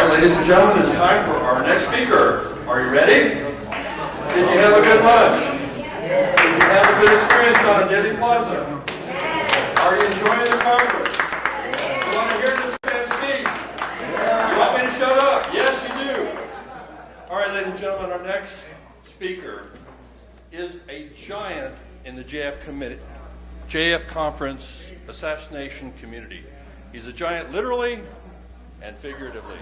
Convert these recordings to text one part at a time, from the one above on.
right, ladies and gentlemen, it's time for our next speaker. Are you ready? Did you have a good lunch? Did you have a good experience down at Daily Plaza? Are you enjoying the conference? You want to hear this man speak? You want me to shut up? Yes, you do. All right, ladies and gentlemen, our next speaker is a giant in the JF Conference assassination community. He's a giant literally and figuratively.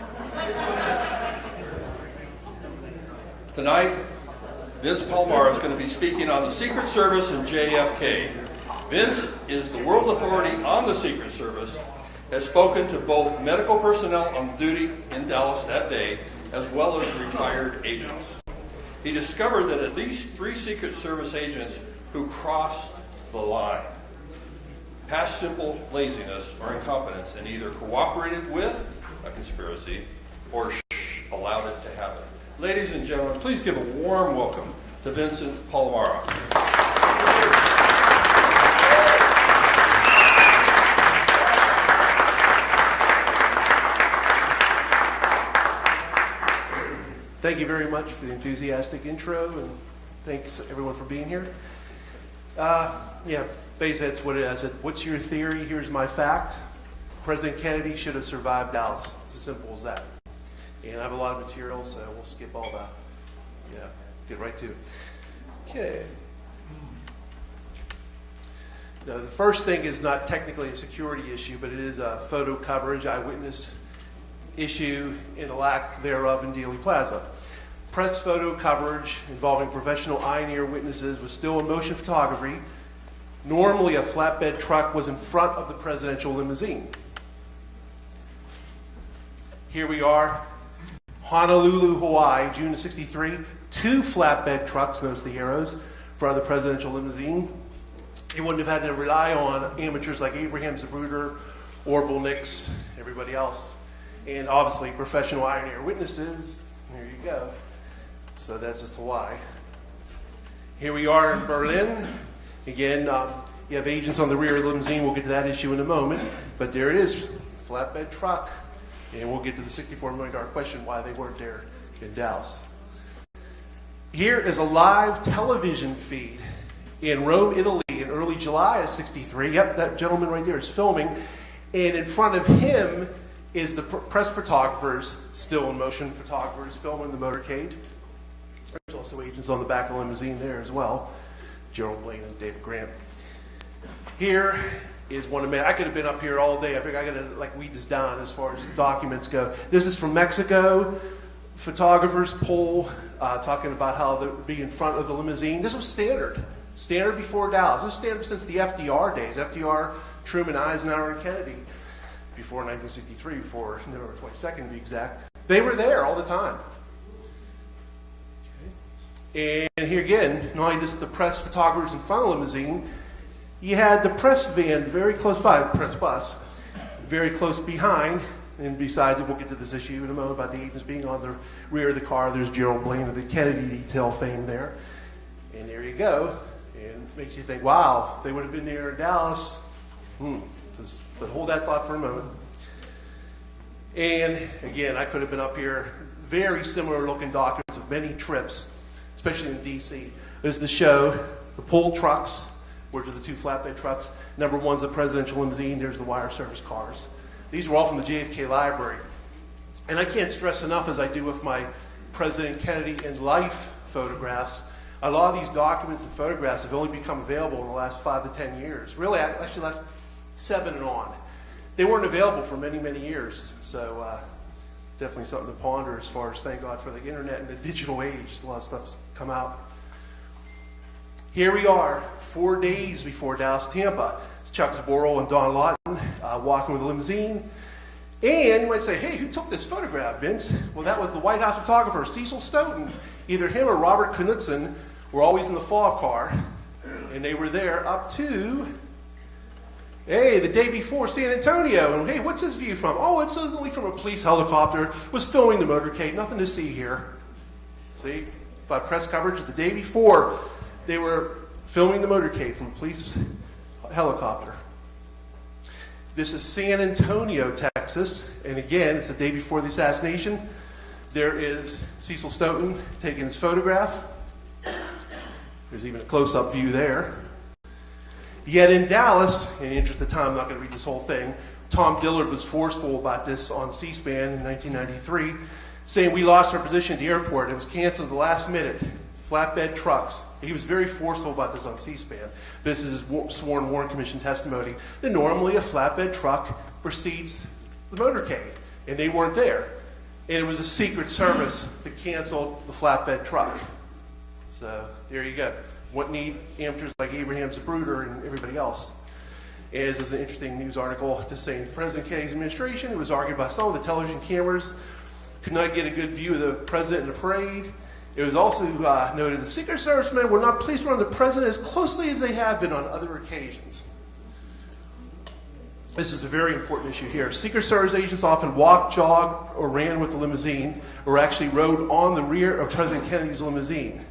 Tonight, Vince Palamara is going to be speaking on the Secret Service and JFK. Vince is the world authority on the Secret Service, has spoken to both medical personnel on duty in Dallas that day, as well as retired agents. He discovered that at least 3 Secret Service agents who crossed the line, past simple laziness or incompetence, and either cooperated with a conspiracy or allowed it to happen. Ladies and gentlemen, please give a warm welcome to Vincent Palamara. Thank you very much for the enthusiastic intro, and thanks everyone for being here. Basically that's what it is. I said, what's your theory? Here's my fact. President Kennedy should have survived Dallas. It's as simple as that. And I have a lot of material, so we'll skip all that. Get right to it. Okay. Now, the first thing is not technically a security issue, but it is a photo coverage, eyewitness issue, and the lack thereof in Dealey Plaza. Press photo coverage involving professional eye and ear witnesses was still in motion photography. Normally, a flatbed truck was in front of the presidential limousine. Here we are, Honolulu, Hawaii, June of '63. 2 flatbed trucks, notice the arrows, in front of the presidential limousine. You wouldn't have had to rely on amateurs like Abraham Zapruder, Orville Nix, everybody else. And obviously, professional eye and ear witnesses. There you go. So that's just Hawaii. Here we are in Berlin. Again, you have agents on the rear of the limousine. We'll get to that issue in a moment. But there it is, flatbed truck. And we'll get to the $64 million question why they weren't there in Dallas. Here is a live television feed in Rome, Italy in early July of '63. Yep, that gentleman right there is filming. And in front of him is the press photographers, still in motion photographers, filming the motorcade. There's also agents on the back of the limousine there as well. Gerald Blaine and David Grant. Here is one of I could have been up here all day. I think I gotta weed this down as far as documents go. This is from Mexico. Photographers poll talking about how they'd be in front of the limousine. This was standard before Dallas. This was standard since the FDR days. FDR, Truman, Eisenhower, and Kennedy. Before 1963, before November 22nd to be exact. They were there all the time. Okay. And here again, not only just the press photographers in front of the limousine, you had the press van very close by, press bus, very close behind. And besides it, we'll get to this issue in a moment about the agents being on the rear of the car. There's Gerald Blaine of the Kennedy detail fame there. And there you go. And it makes you think, wow, if they would have been there in Dallas. But hold that thought for a moment. And again, I could have been up here. Very similar looking documents of many trips, especially in DC. There's the show, the pull trucks, which are the 2 flatbed trucks. Number 1's the presidential limousine. There's the wire service cars. These were all from the JFK library. And I can't stress enough, as I do with my President Kennedy in life photographs, a lot of these documents and photographs have only become available in the last 5 to 10 years. Really, actually last 7 and on. They weren't available for many, many years. So definitely something to ponder as far as, thank God for the internet and the digital age. A lot of stuff's come out. Here we are, 4 days before Dallas, Tampa. It's Chuck Zboril and Don Lawton walking with a limousine. And you might say, hey, who took this photograph, Vince? Well, that was the White House photographer, Cecil Stoughton. Either him or Robert Knudsen were always in the fog car. And they were there up to, the day before San Antonio. And hey, what's this view from? Oh, it's only from a police helicopter. Was filming the motorcade. Nothing to see here. See? By press coverage the day before, they were filming the motorcade from a police helicopter. This is San Antonio, Texas. Texas. And again, it's the day before the assassination. There is Cecil Stoughton taking his photograph. There's even a close-up view there. Yet in Dallas, in the interest of time, I'm not going to read this whole thing, Tom Dillard was forceful about this on C-SPAN in 1993, saying we lost our position at the airport. It was canceled at the last minute. Flatbed trucks. He was very forceful about this on C-SPAN. This is his sworn Warren Commission testimony. That normally a flatbed truck precedes the motorcade, and they weren't there. And it was a Secret Service that canceled the flatbed truck. So there you go. What need amateurs like Abraham Zapruder and everybody else? And this is an interesting news article just saying President Kennedy's administration, it was argued by some of the television cameras, could not get a good view of the president in the parade. It was also noted the Secret Service men were not pleased to run the president as closely as they have been on other occasions. This is a very important issue here. Secret Service agents often walked, jogged, or ran with the limousine, or actually rode on the rear of President Kennedy's limousine.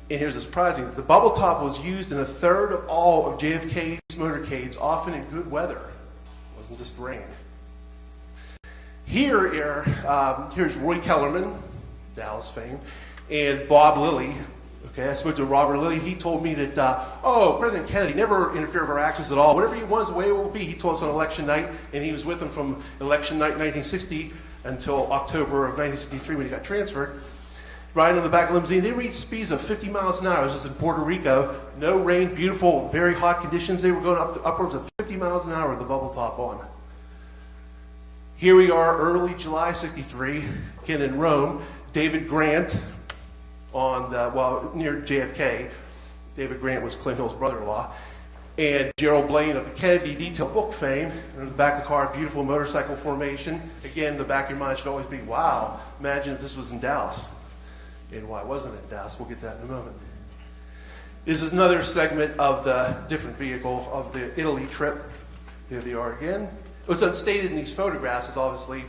And here's the surprising, the bubble top was used in a third of all of JFK's motorcades, often in good weather. It wasn't just rain. Here's Roy Kellerman, Dallas fame, and Bob Lilly. Okay, I spoke to Robert Lilly. He told me that, President Kennedy never interfered with our actions at all. Whatever he wants, the way it will be. He told us on election night, and he was with him from election night 1960 until October of 1963 when he got transferred. Riding on the back of the limousine, they reached speeds of 50 miles an hour. This is in Puerto Rico. No rain, beautiful, very hot conditions. They were going up to upwards of 50 miles an hour with the bubble top on. Here we are, early July '63, again in Rome. David Grant near JFK. David Grant was Clint Hill's brother-in-law. And Gerald Blaine of the Kennedy Detail Book fame. In the back of the car, beautiful motorcycle formation. Again, the back of your mind should always be, wow, imagine if this was in Dallas. And why wasn't it in Dallas? We'll get to that in a moment. This is another segment of the different vehicle of the Italy trip. Here they are again. What's unstated in these photographs is obviously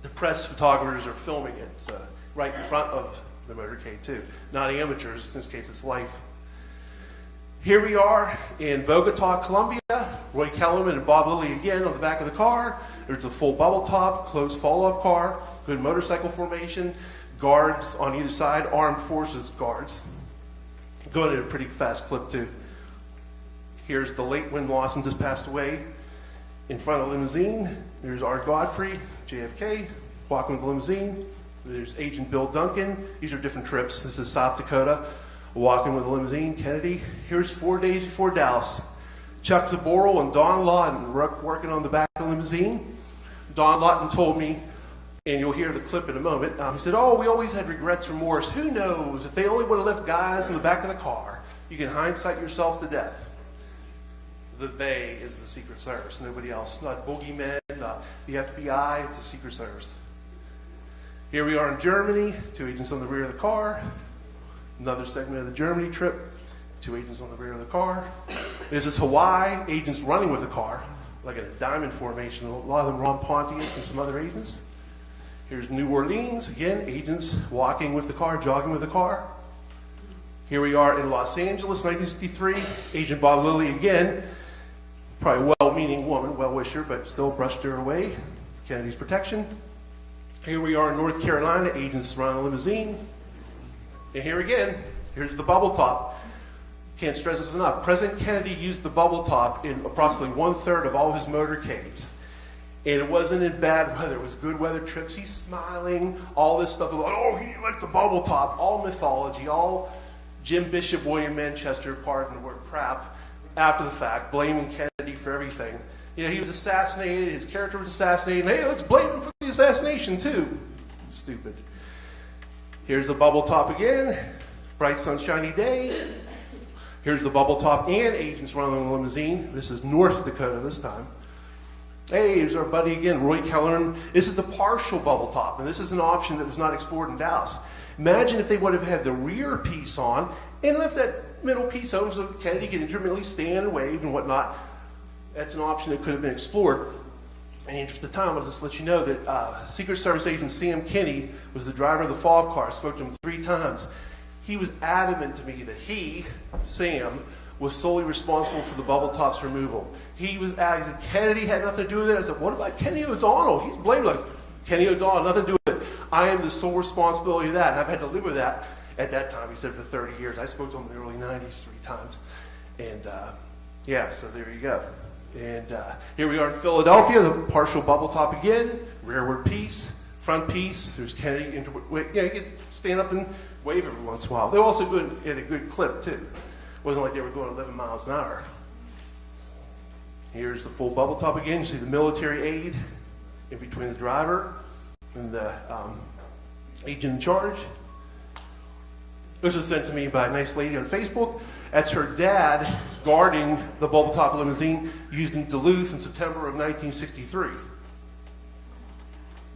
the press photographers are filming it. So right in front of the motorcade too. Not amateurs, in this case it's life. Here we are in Bogota, Colombia. Roy Kellerman and Bob Lilly again on the back of the car. There's a full bubble top, closed follow-up car, good motorcycle formation. Guards on either side, armed forces guards. Going at a pretty fast clip too. Here's the late when Lawson just passed away in front of the limousine. There's Art Godfrey, JFK, walking with the limousine. There's Agent Bill Duncan. These are different trips. This is South Dakota, walking with the limousine. Kennedy. Here's 4 days before Dallas. Chuck Zaboral and Don Lawton working on the back of the limousine. Don Lawton told me, and you'll hear the clip in a moment. He said, we always had regrets, remorse. Who knows? If they only would have left guys in the back of the car. You can hindsight yourself to death. The they is the Secret Service, nobody else. Not boogeymen, not the FBI, it's the Secret Service. Here we are in Germany, 2 agents on the rear of the car. Another segment of the Germany trip, 2 agents on the rear of the car. This is Hawaii, agents running with the car, like in a diamond formation. A lot of them Ron Pontius and some other agents. Here's New Orleans, again, agents walking with the car, jogging with the car. Here we are in Los Angeles, 1963. Agent Bob Lilly again, probably a well-meaning woman, well-wisher, but still brushed her away. Kennedy's protection. Here we are in North Carolina, agents surround the limousine. And here again, here's the bubble top. Can't stress this enough. President Kennedy used the bubble top in approximately 1/3 of all his motorcades. And it wasn't in bad weather. It was good weather trips. He's smiling, all this stuff. Like, he liked the bubble top. All mythology, all Jim Bishop, William Manchester, pardon the word crap, after the fact, blaming Kennedy for everything. You know, he was assassinated. His character was assassinated. Hey, let's blame him for the assassination, too. Stupid. Here's the bubble top again. Bright, sunshiny day. Here's the bubble top and agents running the limousine. This is North Dakota this time. Hey, here's our buddy again, Roy Kellerman. This is the partial bubble top, and this is an option that was not explored in Dallas. Imagine if they would have had the rear piece on and left that middle piece over so Kennedy could intermittently stand and wave and whatnot. That's an option that could have been explored. In the interest of time, I'll just let you know that Secret Service agent Sam Kinney was the driver of the fog car. I spoke to him 3 times. He was adamant to me that he, Sam, was solely responsible for the bubble top's removal. He was out, he said Kennedy had nothing to do with it. I said, what about Kenny O'Donnell? He's blamed like Kenny O'Donnell, nothing to do with it. I am the sole responsibility of that, and I've had to live with that at that time. He said for 30 years. I spoke to him in the early 90s 3 times. And yeah, so there you go. And here we are in Philadelphia, the partial bubble top again, rearward piece, front piece. There's Kennedy. You can stand up and wave every once in a while. They were also good at a good clip, too. It wasn't like they were going 11 miles an hour. Here's the full bubble top again. You see the military aid in between the driver and the agent in charge. This was sent to me by a nice lady on Facebook. That's her dad guarding the bubble top limousine used in Duluth in September of 1963.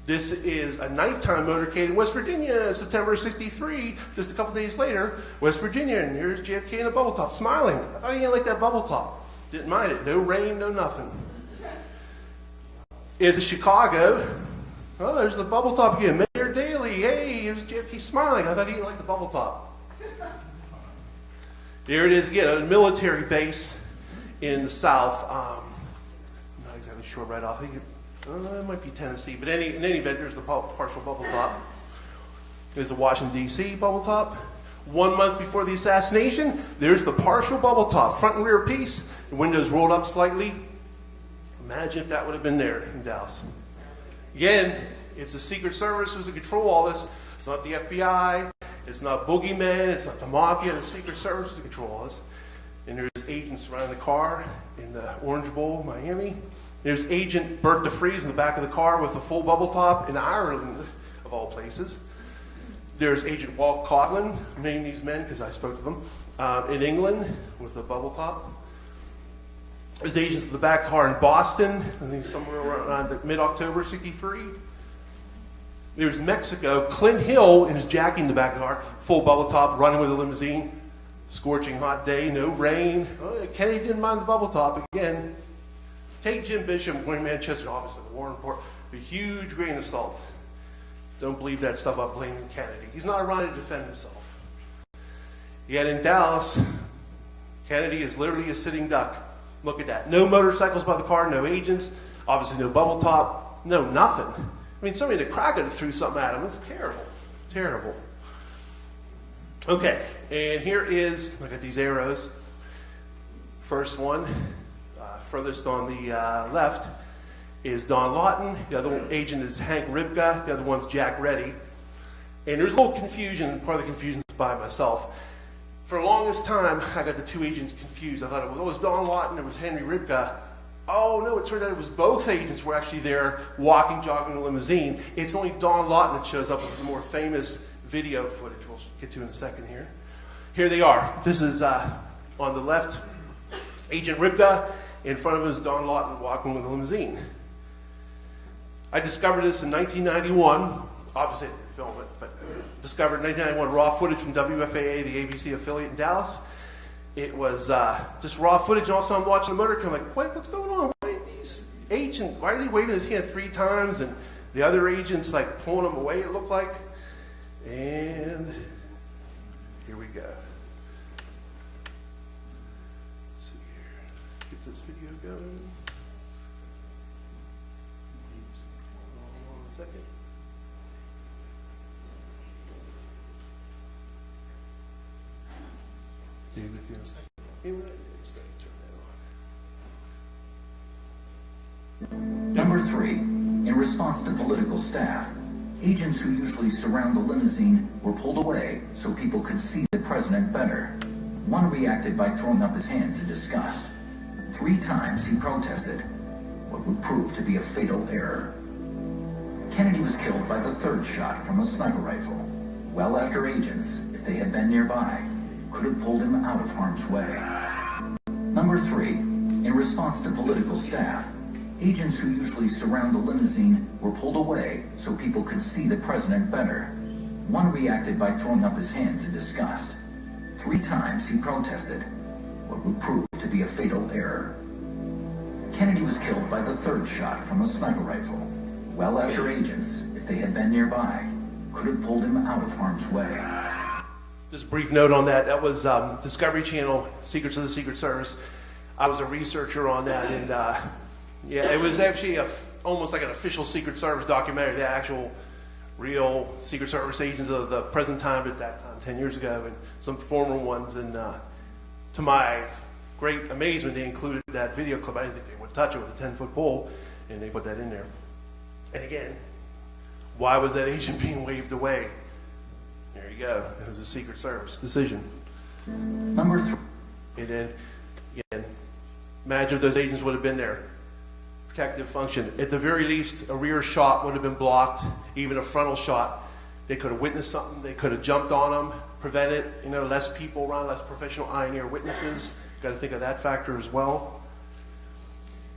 This is a nighttime motorcade in West Virginia in September of 63, just a couple days later, West Virginia, and here's JFK in a bubble top, smiling. I thought he didn't like that bubble top. Didn't mind it. No rain, no nothing. It's Chicago. Oh, there's the bubble top again. Mayor Daley. Hey, here's JFK smiling. I thought he didn't like the bubble top. Here it is again, a military base in the South. I'm not exactly sure right off. I think it might be Tennessee, but in any event, there's the partial bubble top. There's the Washington, D.C. bubble top. 1 month before the assassination, there's the partial bubble top, front and rear piece. The windows rolled up slightly. Imagine if that would have been there in Dallas. Again, it's the Secret Service who's in control of all this. It's not the FBI. It's not boogeymen. It's not the mafia. The Secret Service is in control of all this. And there's agents around the car in the Orange Bowl, Miami. There's Agent Bert DeFries in the back of the car with the full bubble top in Ireland, of all places. There's Agent Walt Coughlin, I'm naming these men because I spoke to them, in England with the bubble top. There's agents in the back car in Boston, I think somewhere around mid-October '63. There's Mexico, Clint Hill in his jacket in the back of the car, full bubble top, running with a limousine. Scorching hot day, no rain. Oh, Kennedy didn't mind the bubble top again. Take Jim Bishop going to Manchester, obviously the war report, a huge grain of salt. Don't believe that stuff about blaming Kennedy. He's not around to defend himself. Yet in Dallas, Kennedy is literally a sitting duck. Look at that. No motorcycles by the car, no agents, obviously no bubble top, no nothing. I mean, somebody in the crowd could have threw something at him. It's terrible. Terrible. Okay, and here is, look at these arrows. First one, furthest on the left, is Don Lawton. The other agent is Hank Ribka. The other one's Jack Reddy. And there's a little confusion. Part of the confusion is by myself. For the longest time, I got the 2 agents confused. I thought it was Don Lawton, it was Henry Ribka. Oh no, it turned out it was both agents were actually there walking, jogging the limousine. It's only Don Lawton that shows up with the more famous video footage we'll get to in a second here. Here they are. This is on the left, Agent Ribka. In front of him is Don Lawton walking with a limousine. I discovered this in 1991. Obviously, I didn't film it, but discovered in 1991 raw footage from WFAA, the ABC affiliate in Dallas. It was just raw footage. And also, I'm watching the motorcade. I'm like, what's going on? Why is he waving his hand 3 times? And the other agents like pulling him away, it looked like. And here we go. Let's see here. Get this video going. Hold on 1 second. Be with you in a second. Number 3, in response to political staff, agents who usually surround the limousine were pulled away so people could see the president better. One reacted by throwing up his hands in disgust. 3 times he protested, what would prove to be a fatal error. Kennedy was killed by the 3rd shot from a sniper rifle, well after agents, if they had been nearby, could have pulled him out of harm's way. Number 3, in response to political staff, agents who usually surround the limousine were pulled away so people could see the president better. One reacted by throwing up his hands in disgust. 3 times he protested, what would prove to be a fatal error. Kennedy was killed by the 3rd shot from a sniper rifle, well after agents, if they had been nearby, could have pulled him out of harm's way. Just a brief note on that. That was Discovery Channel, Secrets of the Secret Service. I was a researcher on that, and yeah, it was actually almost like an official Secret Service documentary. The actual real Secret Service agents of the present time at that time, 10 years ago, and some former ones. And to my great amazement, they included that video clip. I didn't think they would touch it with a 10-foot pole, and they put that in there. And again, why was that agent being waved away? There you go. It was a Secret Service decision. Number 3. And then, again, imagine if those agents would have been there. Protective function. At the very least, a rear shot would have been blocked, even a frontal shot. They could have witnessed something. They could have jumped on them, prevented, less people around, less professional eye and ear witnesses. Got to think of that factor as well.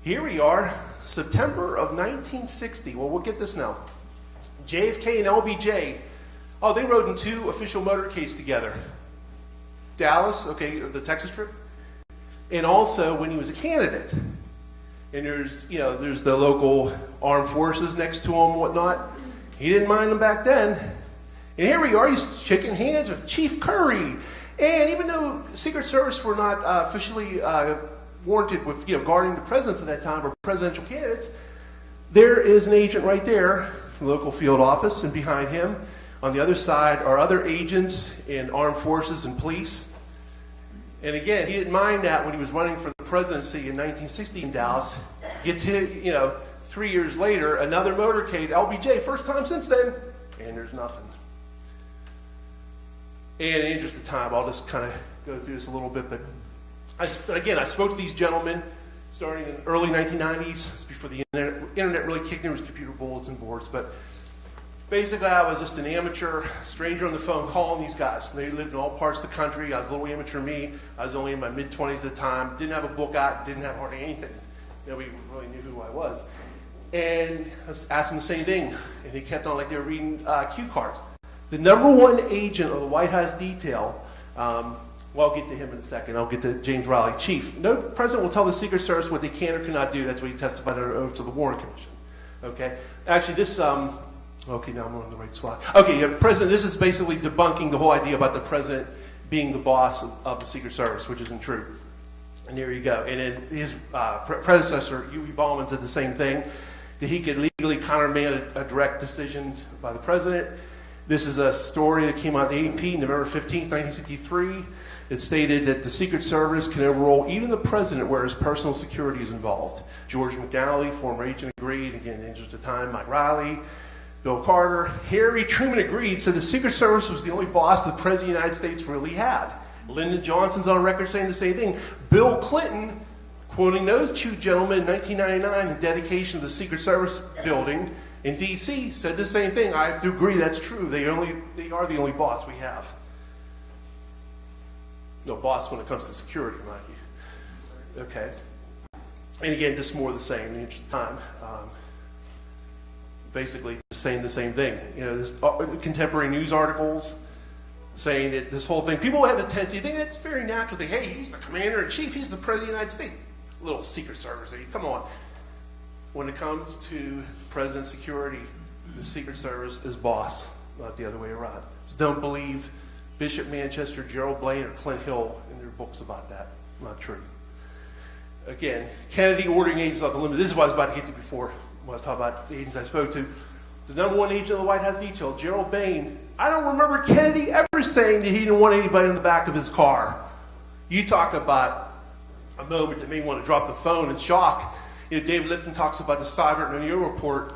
Here we are, September of 1960. Well, we'll get this now. JFK and LBJ, they rode in 2 official motorcades together. Dallas, the Texas trip, and also when he was a candidate. And there's the local armed forces next to him and whatnot. He didn't mind them back then. And here we are, he's shaking hands with Chief Curry. And even though Secret Service were not officially warranted with guarding the presidents at that time or presidential candidates, there is an agent right there from the local field office, and behind him on the other side are other agents in armed forces and police. And again, he didn't mind that when he was running for the presidency in 1960 in Dallas. Gets hit, 3 years later, another motorcade, LBJ, first time since then, and there's nothing. And in the interest of time, I'll just kind of go through this a little bit. But I spoke to these gentlemen starting in the early 1990s. It's before the internet really kicked in. There was computer bulletin boards. But basically, I was just an amateur stranger on the phone calling these guys. They lived in all parts of the country. I was a little amateur me. I was only in my mid-20s at the time. Didn't have a book out. Didn't have hardly anything. Nobody really knew who I was. And I was asking the same thing. And he kept on like they were reading cue cards. The number 1 agent of the White House detail, well, I'll get to him in a second. I'll get to James Riley, chief. No president will tell the Secret Service what they can or cannot do. That's what he testified under oath to the Warren Commission. Okay? Actually, this... Okay, now I'm on the right spot. Okay, you have president. This is basically debunking the whole idea about the president being the boss of the Secret Service, which isn't true. And there you go. And then his predecessor, U.E. Ballman, said the same thing, that he could legally countermand a direct decision by the president. This is a story that came out in the AP, November 15, 1963. It stated that the Secret Service can overrule even the president where his personal security is involved. George McNally, former agent, agreed. Again, in the interest of time, Mike Riley, Bill Carter. Harry Truman agreed, said the Secret Service was the only boss the President of the United States really had. Lyndon Johnson's on record saying the same thing. Bill Clinton, quoting those 2 gentlemen in 1999 in dedication of the Secret Service building in D.C., said the same thing. I have to agree that's true. They are the only boss we have. No boss when it comes to security, mind you. Okay. And again, just more of the same in the interest of time. Basically saying the same thing. This contemporary news articles saying that this whole thing, people have the tendency, think it's very natural. Think, hey, he's the commander-in-chief, he's the president of the United States. Little Secret Service, come on. When it comes to president's security, the Secret Service is boss, not the other way around. So don't believe Bishop Manchester, Gerald Blaine, or Clint Hill in their books about that. Not true. Again, Kennedy ordering agents off the limit. This is what I was about to get to before when I was talking about the agents I spoke to. The number 1 agent of the White House detail, Gerald Bain. I don't remember Kennedy ever saying that he didn't want anybody in the back of his car. You talk about a moment that made me want to drop the phone in shock. David Lifton talks about the Seibert and O'Neill report,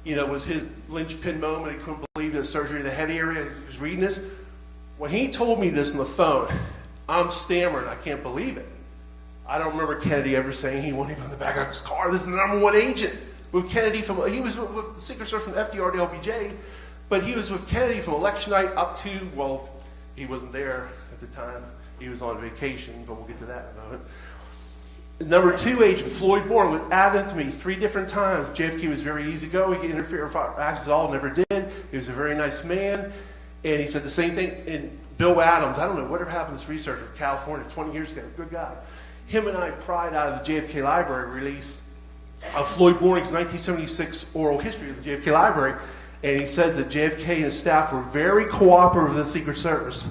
was his linchpin moment. He couldn't believe the surgery of the head area. He was reading this. When he told me this on the phone, I'm stammering. I can't believe it. I don't remember Kennedy ever saying he wanted him in the back of his car. This is the number 1 agent. With Kennedy he was with the Secret Service from FDR to LBJ, but he was with Kennedy from election night up to, well, he wasn't there at the time. He was on vacation, but we'll get to that in a moment. Number 2 agent, Floyd Bourne, was adamant to me 3 different times. JFK was very easygoing. He interfered with our actions at all, never did. He was a very nice man. And he said the same thing. And Bill Adams, I don't know whatever happened to this researcher from California 20 years ago, good guy. Him and I pried out of the JFK Library release of Floyd Bourning's 1976 oral history of the JFK Library. And he says that JFK and his staff were very cooperative with the Secret Service.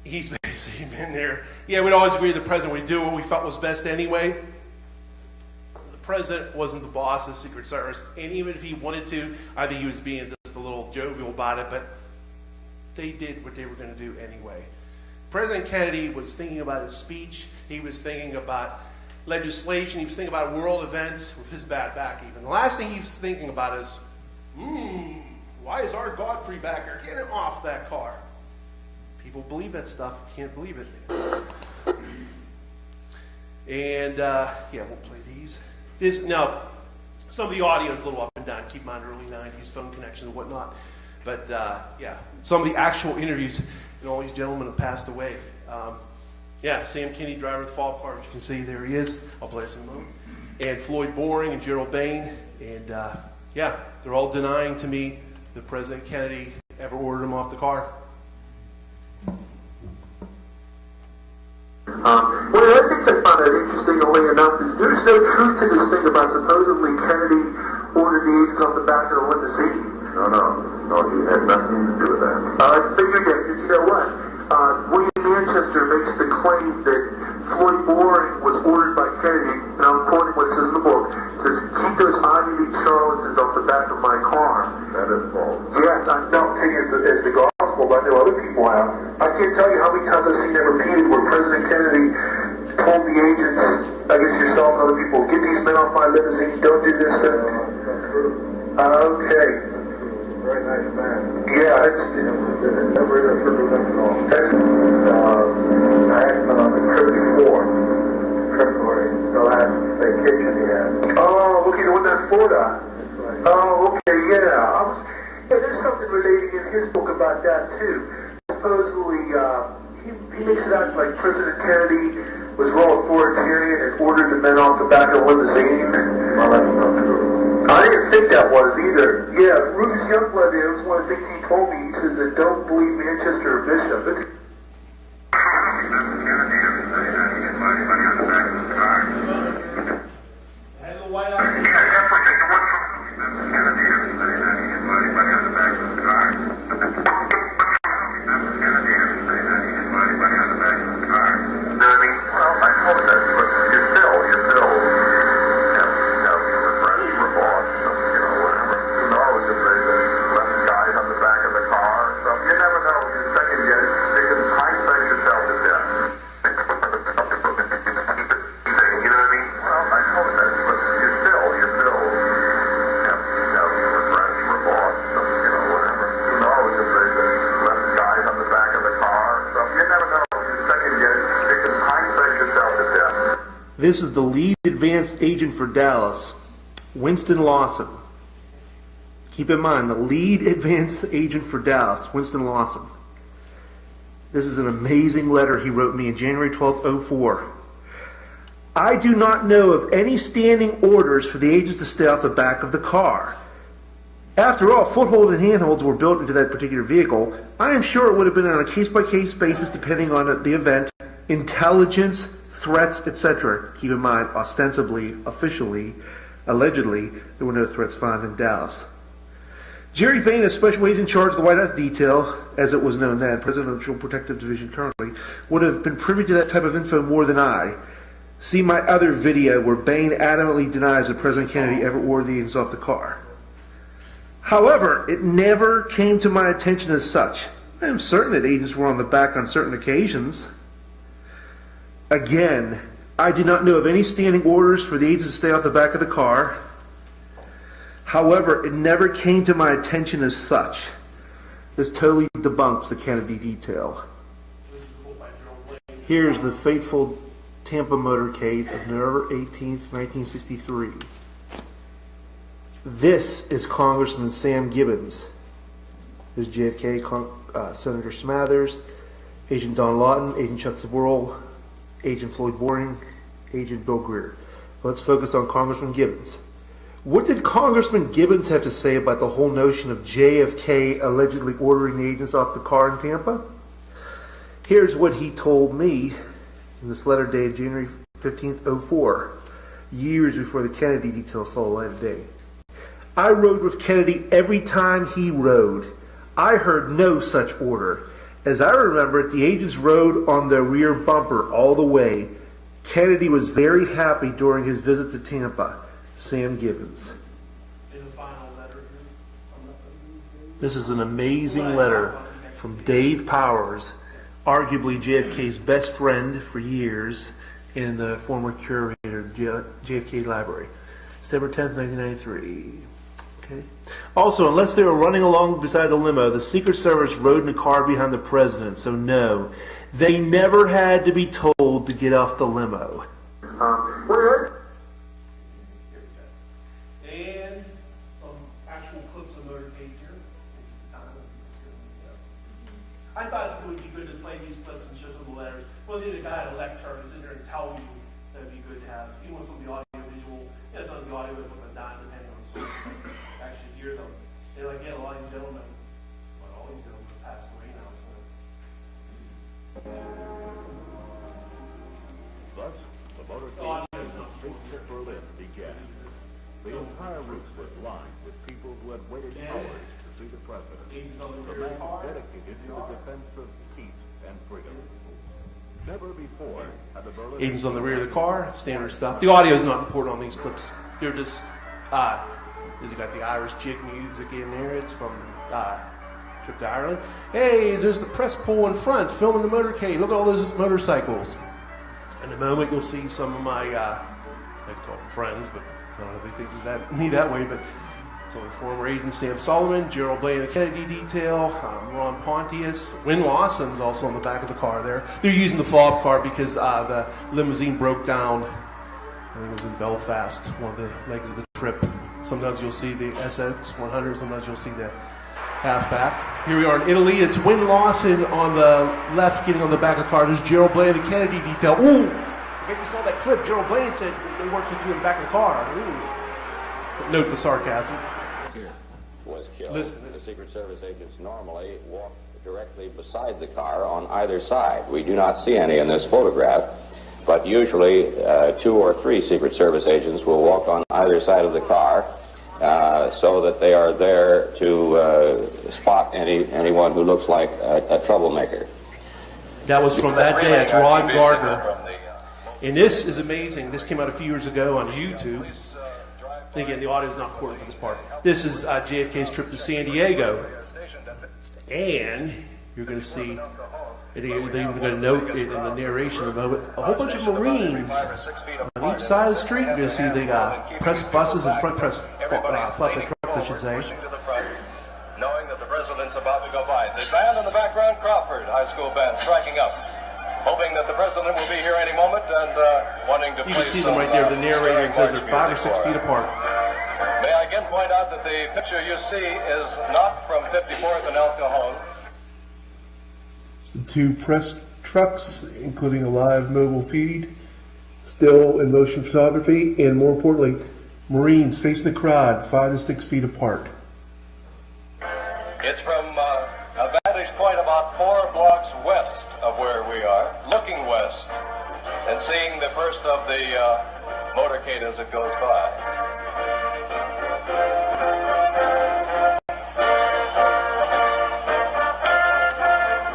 he's basically been there. Yeah, we'd always agree the president would do what we felt was best anyway. The president wasn't the boss of the Secret Service, and even if he wanted to, I think he was being just a little jovial about it, but they did what they were going to do anyway. President Kennedy was thinking about his speech. He was thinking about legislation. He was thinking about world events with his bad back even. The last thing he was thinking about is, why is our Godfrey back here? Get him off that car. People believe that stuff. Can't believe it. And, yeah, we'll play these. Now, some of the audio is a little up and down. Keep in mind, early 90s, phone connections and whatnot. But, yeah, some of the actual interviews, and all these gentlemen have passed away. Yeah, Sam Kinney, driver of the fall car, as you can see, there he is. I'll play some of them. And Floyd Boring and Gerald Bain. And, yeah, they're all denying to me that President Kennedy ever ordered him off the car. Well, I think I found that interestingly enough is there's no truth to this thing about supposedly Kennedy ordered the agents off the back of the limousine. No, he had nothing to do with that. I figured that, because you know what? William Manchester makes the claim that Floyd Boring was ordered by Kennedy, and I'm quoting what it says in the book, it says, keep those Ivy League charlatans off the back of my car. That is false. Yes, I'm not taking it as the gospel, but I know other people have. I can't tell you how many times I've seen that repeated where President Kennedy told the agents, I guess yourself and other people, get these men off my limousine, don't do this. Okay. Very nice man. Yeah, it's never represented all. That's I asked him on the trip before. The last vacation he had. Oh, okay, the one in Florida. Right. Oh, okay, yeah. There's something relating in his book about that too. Supposedly, he makes it out like President Kennedy was real authoritarian and ordered the men off the back of the limousine. Well, that's not true. I didn't think that was either. Yeah, Rufus Youngblood, it was one of the things he told me. He says that don't believe Manchester or Bishop. And the White House. This is the lead advanced agent for Dallas, Winston Lawson. Keep in mind, the lead advanced agent for Dallas, Winston Lawson. This is an amazing letter he wrote me in January 12th, 2004. I do not know of any standing orders for the agents to stay off the back of the car. After all, foothold and handholds were built into that particular vehicle. I am sure it would have been on a case-by-case basis depending on the event, intelligence, threats, etc. Keep in mind, ostensibly, officially, allegedly, there were no threats found in Dallas. Jerry Bain, a special agent in charge of the White House detail, as it was known then, Presidential Protective Division currently, would have been privy to that type of info more than I. See my other video where Bain adamantly denies that President Kennedy ever ordered the agents off the car. However, it never came to my attention as such. I am certain that agents were on the back on certain occasions. Again, I do not know of any standing orders for the agents to stay off the back of the car. However, it never came to my attention as such. This totally debunks the Kennedy detail. Here's the fateful Tampa motorcade of November 18th, 1963. This is Congressman Sam Gibbons. There's JFK, Senator Smathers, Agent Don Lawton, Agent Chuck Zaboril, Agent Floyd Boring, Agent Bill Greer. Let's focus on Congressman Gibbons. What did Congressman Gibbons have to say about the whole notion of JFK allegedly ordering the agents off the car in Tampa? Here's what he told me in this letter dated January 15th, 2004, years before the Kennedy detail saw the light of day. I rode with Kennedy every time he rode. I heard no such order. As I remember it, the agents rode on the rear bumper all the way. Kennedy was very happy during his visit to Tampa. Sam Gibbons. This is an amazing letter from Dave Powers, arguably JFK's best friend for years and the former curator of the JFK Library. September 10th, 1993. Okay. Also, unless they were running along beside the limo, the Secret Service rode in a car behind the president. So no, they never had to be told to get off the limo. And some actual clips of motorcades here. I thought it would be good to play these clips and show some of the letters. Well, you need a guy at a lecture to sit there and tell you that would be good to have. Even with some of the audio visual, some of the audio is like a dime depending on the source. Actually hear them. They're like, yeah, a lot of you gentlemen, well, all you gentlemen passed away now, so. Thus, the motorcade street to Berlin began. The entire route was lined with people who had waited hours to see the president. The man dedicated to the defense of peace and freedom. Never before had the Berlin... Agents on the rear of the car, standard stuff. The audio is not important on these clips. They're just, you got the Irish jig music in there. It's from Trip to Ireland. Hey, there's the press pole in front, filming the motorcade. Look at all those motorcycles. In a moment, you'll see some of my, I'd call them friends, but I don't know if they think of me that way, but some of the former agents, Sam Solomon, Gerald Blaine of the Kennedy Detail, Ron Pontius, Win Lawson's also on the back of the car there. They're using the follow-up car because the limousine broke down. I think it was in Belfast, one of the legs of the trip. Sometimes you'll see the SX100, sometimes you'll see the halfback. Here we are in Italy. It's Win Lawson on the left getting on the back of the car. There's Gerald Blaine of the Kennedy Detail. Ooh, forget you saw that clip. Gerald Blaine said they worked with you in the back of the car. Ooh. Note the sarcasm. Was killed. Listen. The Secret Service agents normally walk directly beside the car on either side. We do not see any in this photograph, but usually 2 or 3 Secret Service agents will walk on either side of the car so that they are there to spot anyone who looks like a troublemaker. That was from that day. It's Ron Gardner. And this is amazing. This came out a few years ago on YouTube. And again, the audio is not important for this part. This is JFK's trip to San Diego. And you're going to see, they're even going to note it in the narration of a whole bunch of Marines on each side of the street. You're going to see the press buses and front press flatbed trucks, I should say. Knowing that the president's about to go by. The band in the background, Crawford High School Band, striking up. Hoping that the president will be here any moment and wanting to... You can see them right there. The narrator says they're 5 or 6 feet apart. May I again point out that the picture you see is not from 54th and El Cajon. The 2 press trucks, including a live mobile feed, still in motion photography, and more importantly, Marines facing the crowd 5 to 6 feet apart. It's from a vantage point about 4 blocks west of where we are, looking west and seeing the first of the motorcade as it goes by.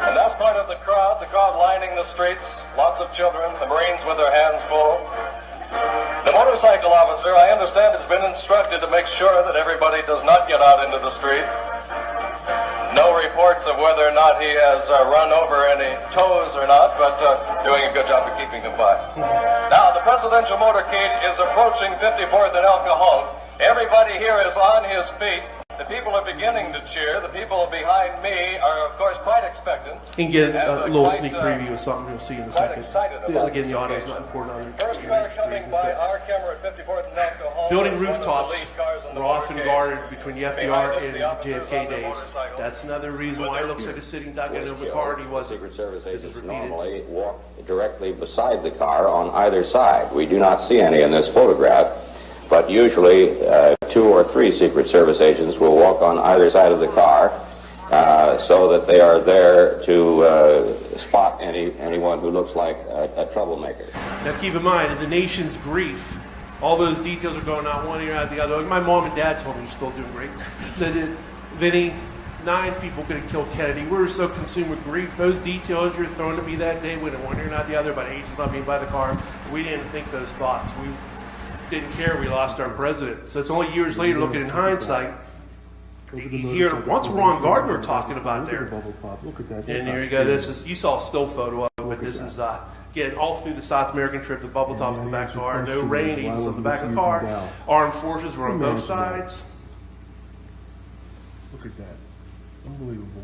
And that's part of the crowd lining the streets, lots of children, the Marines with their hands full. The motorcycle officer, I understand, has been instructed to make sure that everybody does not get out into the street. No reports of whether or not he has run over any toes or not, but doing a good job of keeping them by. Now, the presidential motorcade is approaching 54th and El Cajon. Everybody here is on his feet. The people are beginning to cheer. The people behind me are, of course, quite expectant. And get a little sneak preview of something you'll see in a second. Again, the audio is not important. First car coming by our camera at 54th and El Cajon. Building rooftops were often guarded between the FDR and JFK days. That's another reason why it looks like a sitting duck in a car, and he wasn't. Secret Service This is agents repeated. normally walk directly beside the car on either side. We do not see any in this photograph, but usually 2 or 3 Secret Service agents will walk on either side of the car so that they are there to spot anyone who looks like a troublemaker. Now keep in mind, in the nation's grief, all those details are going out one ear out the other. Like my mom and dad told me, you're still doing great. Said, Vinny, 9 people could have killed Kennedy. We were so consumed with grief. Those details you were throwing at me that day, we didn't one ear, not the other, about agents not being by the car. We didn't think those thoughts. We didn't care we lost our president. So it's only years later, looking in hindsight, you hear what's Ron Gardner talking about there. And here you go. This is, you saw a still photo of it, but this is again all through the South American trip. The bubble tops in the back of the car, no rain, agents on the back of the car. Armed forces were on both sides. Look at that. Unbelievable.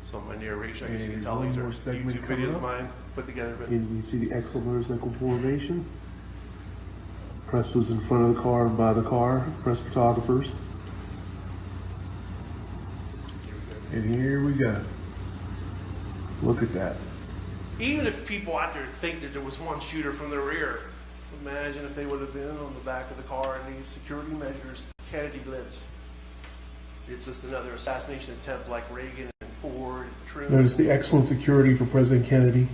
So my narration, I guess you can tell these are YouTube videos of mine put together. But And you see the excellent motorcycle formation. Press was in front of the car and by the car. Press photographers. And here we go. Look at that. even if people out there think that there was one shooter from the rear, imagine if they would have been on the back of the car and these security measures. Kennedy lives. It's just another assassination attempt like Reagan and Ford and Truman. Notice the excellent security for President Kennedy.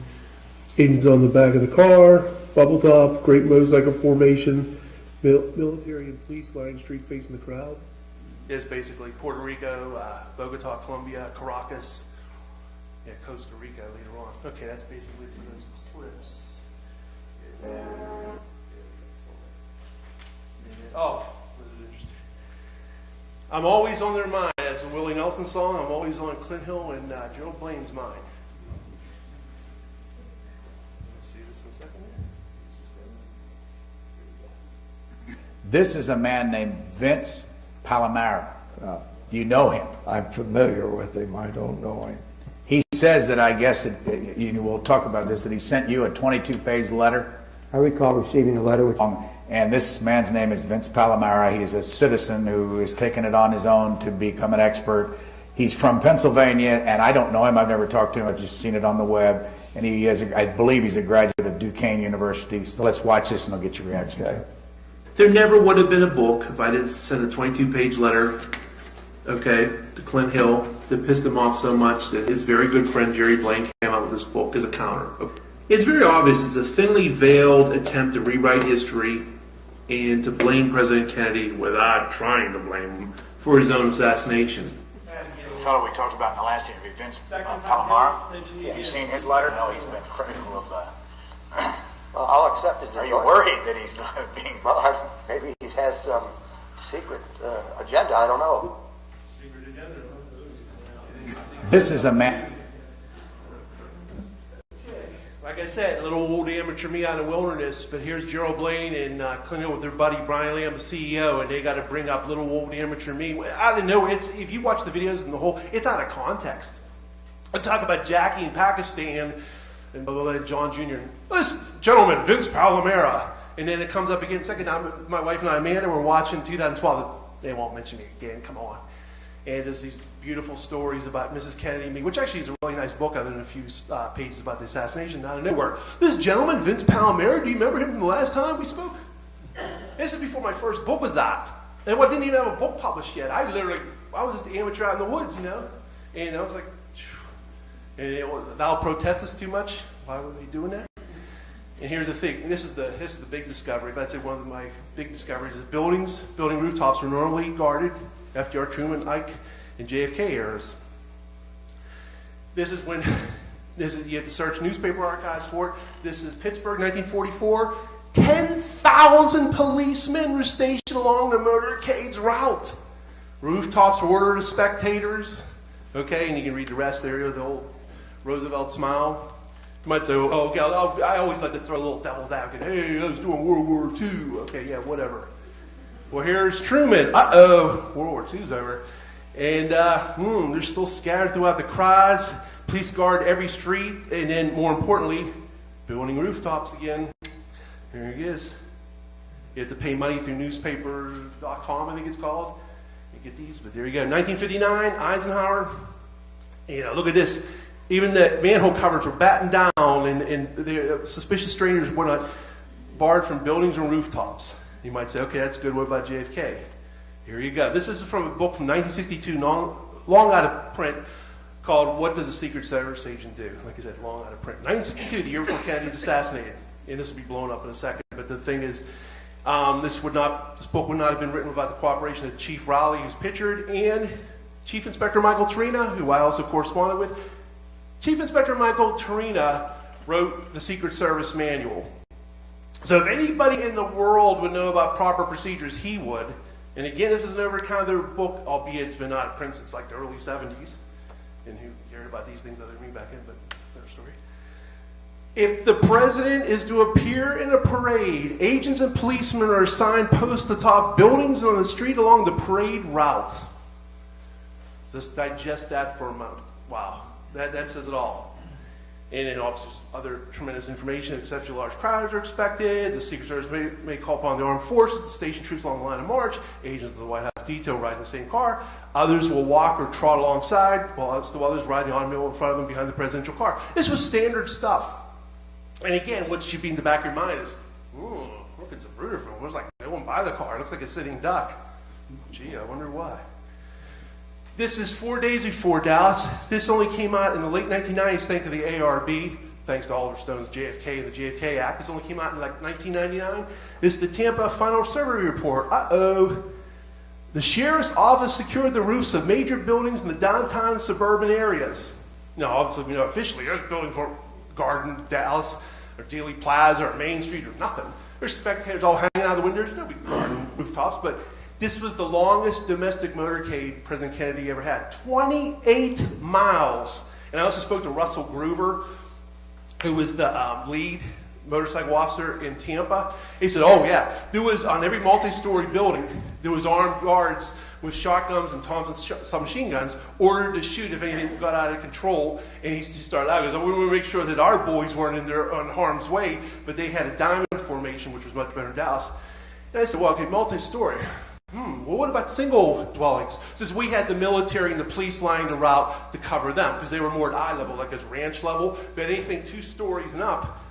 Agents on the back of the car, bubble top, great motorcycle formation, military and police lining street facing the crowd. It's basically Puerto Rico, Bogota, Colombia, Caracas, yeah, Costa Rica later on. Okay, that's basically for those clips. Oh, this is interesting. I'm always on their mind. That's a Willie Nelson song. I'm always on Clint Hill and Gerald Blaine's mind. Let's see this in a second. This is a man named Vince Palamara. Do you know him? I'm familiar with him. I don't know him. He says that, I guess, we'll talk about this, that he sent you a 22-page letter. I recall receiving a letter which... And this man's name is Vince Palamara. He's a citizen who has taken it on his own to become an expert. He's from Pennsylvania, and I don't know him. I've never talked to him. I've just seen it on the web. And he is, I believe he's a graduate of Duquesne University. So let's watch this and I'll get your reaction. Okay. There never would have been a book if I didn't send a 22-page letter, okay, to Clint Hill that pissed him off so much that his very good friend Jerry Blaine came out with this book as a counter. It's very obvious it's a thinly veiled attempt to rewrite history and to blame President Kennedy without trying to blame him for his own assassination. The fellow we talked about in the last interview, Vince Palamara, have you seen his letter? No, he's been critical of Well, I'll accept his Are you worried that he's being... Well, maybe he has some secret agenda. I don't know. This is a man... Like I said, a little old amateur me out in the wilderness, but here's Gerald Blaine and Clint Hill with their buddy Brian Lamb, the CEO, and they got to bring up little old amateur me. I didn't know. If you watch the videos and the whole, it's out of context. I talk about Jackie in Pakistan and blah, blah, blah, John Jr. This gentleman, Vince Palamara. And then it comes up again. Second time, my wife and I, Amanda, were watching 2012. They won't mention me again. Come on. And there's these beautiful stories about Mrs. Kennedy and me, which actually is a really nice book other than a few pages about the assassination out of nowhere. This gentleman, Vince Palamara, do you remember him from the last time we spoke? This is before my first book was out. And I didn't even have a book published yet. I was just the amateur out in the woods, you know? And I was like, phew. And thou protestest too much? Why were they doing that? And here's the thing. This is the big discovery. I'd say one of my big discoveries is building rooftops were normally guarded. FDR, Truman, Ike, and JFK eras. This is when you have to search newspaper archives for it. This is Pittsburgh, 1944. 10,000 policemen were stationed along the motorcade's route. Rooftops were ordered to spectators. Okay, and you can read the rest there, the old Roosevelt smile. You might say, oh, okay, I always like to throw a little devil's advocate. Hey, I was doing World War II. Okay, yeah, whatever. Well, here's Truman. World War II's over. And they're still scattered throughout the crowds. Police guard every street. And then, more importantly, building rooftops again. Here it is. You have to pay money through newspaper.com, I think it's called. You get these, but there you go. 1959, Eisenhower. Look at this. Even the manhole covers were battened down, and the suspicious strangers were not barred from buildings and rooftops. You might say, okay, that's good. What about JFK? Here you go. This is from a book from 1962, long out of print, called What Does a Secret Service Agent Do? Like I said, long out of print. 1962, the year before Kennedy's assassinated. And this will be blown up in a second. But the thing is, This book would not have been written without the cooperation of Chief Rowley, who's pictured, and Chief Inspector Michael Torina, who I also corresponded with. Chief Inspector Michael Torina wrote the Secret Service manual. So if anybody in the world would know about proper procedures, he would. And again, this is an over-the-counter of their book, albeit it's been out of print since like the early 70s. And who cared about these things other than me back then, but that's their story. If the president is to appear in a parade, agents and policemen are assigned posts atop buildings and on the street along the parade route. Just digest that for a moment. Wow, that says it all. And then also other tremendous information. Exceptionally large crowds are expected. The Secret Service may call upon the armed forces to station troops along the line of march. Agents of the White House detail ride in the same car. Others will walk or trot alongside, while still others ride the automobile in front of them behind the presidential car. This was standard stuff. And again, what should be in the back of your mind is, ooh, look at Zapruder film. It was like they won't buy the car. It looks like a sitting duck. Gee, I wonder why. This is 4 days before Dallas. This only came out in the late 1990s thanks to the ARB, thanks to Oliver Stone's JFK and the JFK Act. This only came out in like 1999. This is the Tampa Final Survey Report. Uh-oh. The sheriff's office secured the roofs of major buildings in the downtown suburban areas. Now, obviously, we know officially there's buildings for Garden, Dallas, or Dealey Plaza, or Main Street, or nothing. There's spectators all hanging out of the windows. No big garden rooftops, but this was the longest domestic motorcade President Kennedy ever had. 28 miles. And I also spoke to Russell Groover, who was the lead motorcycle officer in Tampa. He said, oh yeah, there was on every multi-story building, there was armed guards with shotguns and Thompson submachine guns ordered to shoot if anything got out of control. And he started out, he goes, oh, we want to make sure that our boys weren't in harm's way, but they had a diamond formation, which was much better in Dallas. And I said, well, okay, multi-story. Well, what about single dwellings? Since we had the military and the police lining the route to cover them, because they were more at eye level, like as ranch level, but anything 2 stories and up,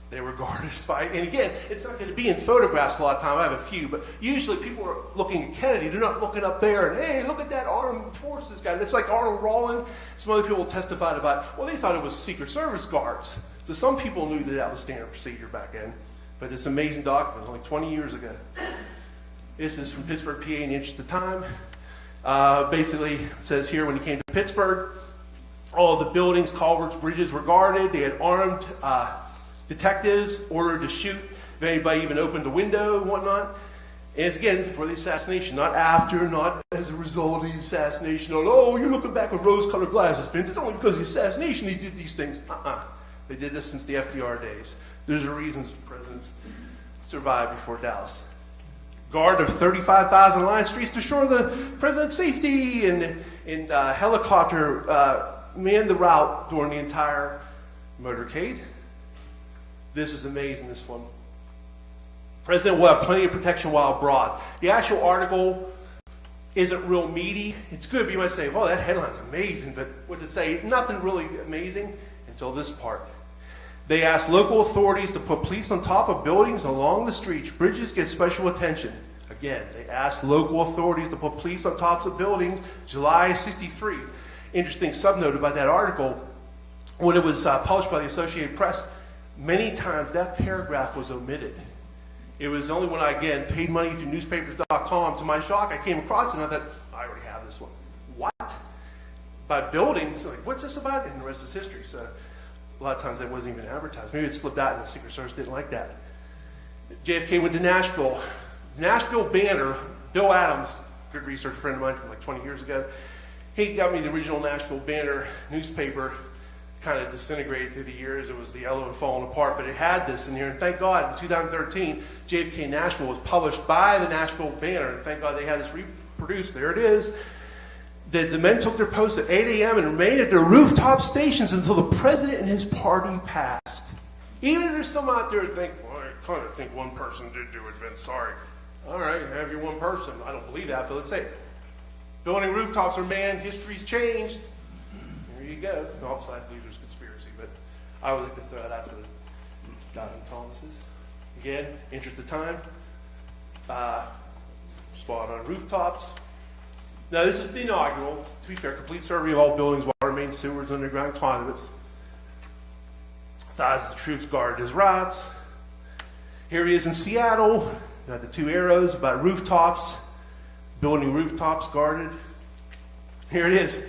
they were guarded by, and again, it's not going to be in photographs a lot of time. I have a few, but usually people are looking at Kennedy. They're not looking up there and, hey, look at that armed forces guy. It's like Arnold Rawlin. Some other people testified about, well, they thought it was Secret Service guards. So some people knew that was standard procedure back then, but it's an amazing document, only 20 years ago. This is from Pittsburgh, PA, in the interest of time. Basically, it says here when he came to Pittsburgh, all the buildings, culverts, bridges were guarded. They had armed detectives ordered to shoot if anybody even opened a window and whatnot. And it's again for the assassination, not after, not as a result of the assassination. Oh, you're looking back with rose-colored glasses, Vince. It's only because of the assassination he did these things. They did this since the FDR days. There's reasons presidents survived before Dallas. Guard of 35,000 line streets to assure the president's safety, and helicopter manned the route during the entire motorcade. This is amazing, this one. President will have plenty of protection while abroad. The actual article isn't real meaty. It's good, but you might say, oh, that headline's amazing, but what to say? Nothing really amazing until this part. They asked local authorities to put police on top of buildings along the streets. Bridges get special attention. Again, they asked local authorities to put police on tops of buildings. July '63. Interesting subnote about that article. When it was published by the Associated Press, many times that paragraph was omitted. It was only when I, again, paid money through newspapers.com, to my shock, I came across it and I thought, I already have this one. What? By buildings, like, what's this about? And the rest is history. So a lot of times that wasn't even advertised. Maybe it slipped out and the Secret Service didn't like that. JFK went to Nashville. Nashville banner, Bill Adams, good research friend of mine from like 20 years ago, he got me the original Nashville banner newspaper, kind of disintegrated through the years. It was the yellow and falling apart, but it had this in here. And thank God, in 2013, JFK Nashville was published by the Nashville banner. And thank God they had this reproduced. There it is. The men took their posts at 8 a.m. and remained at their rooftop stations until the president and his party passed. Even if there's some out there that think, well, I kind of think one person did do it, Vince, sorry. All right, have your one person. I don't believe that, but let's say building rooftops are manned, history's changed. There you go. No, obviously I believe there's conspiracy, but I would like to throw that out to the Donovan Thomases. Again, interest of time. Spot on rooftops. Now this is the inaugural, to be fair, complete survey of all buildings, water mains, sewers, underground conduits. Thousands of troops guarded his routes. Here he is in Seattle. You got the two arrows about rooftops, building rooftops guarded. Here it is.